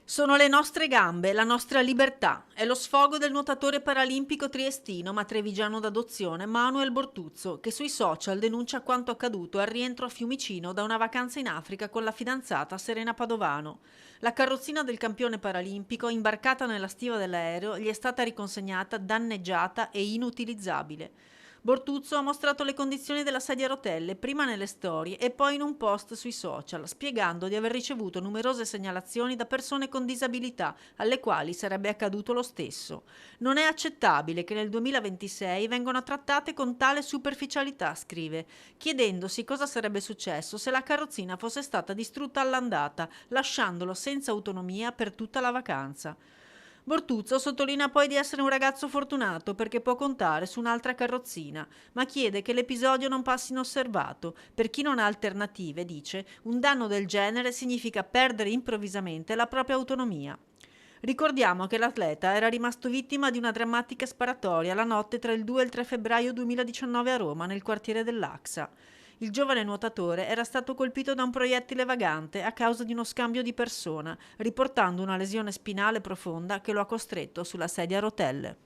Sono le nostre gambe, la nostra libertà. È lo sfogo del nuotatore paralimpico triestino ma trevigiano d'adozione Manuel Bortuzzo, che sui social denuncia quanto accaduto al rientro a Fiumicino da una vacanza in Africa con la fidanzata Serena Padovano. La carrozzina del campione paralimpico, imbarcata nella stiva dell'aereo, gli è stata riconsegnata danneggiata e inutilizzabile. Bortuzzo ha mostrato le condizioni della sedia a rotelle prima nelle storie e poi in un post sui social, spiegando di aver ricevuto numerose segnalazioni da persone con disabilità alle quali sarebbe accaduto lo stesso. Non è accettabile che nel 2026 vengano trattate con tale superficialità, scrive, chiedendosi cosa sarebbe successo se la carrozzina fosse stata distrutta all'andata, lasciandolo senza autonomia per tutta la vacanza. Bortuzzo sottolinea poi di essere un ragazzo fortunato perché può contare su un'altra carrozzina, ma chiede che l'episodio non passi inosservato. Per chi non ha alternative, dice, un danno del genere significa perdere improvvisamente la propria autonomia. Ricordiamo che l'atleta era rimasto vittima di una drammatica sparatoria la notte tra il 2 e il 3 febbraio 2019 a Roma, nel quartiere dell'Axa. Il giovane nuotatore era stato colpito da un proiettile vagante a causa di uno scambio di persona, riportando una lesione spinale profonda che lo ha costretto sulla sedia a rotelle.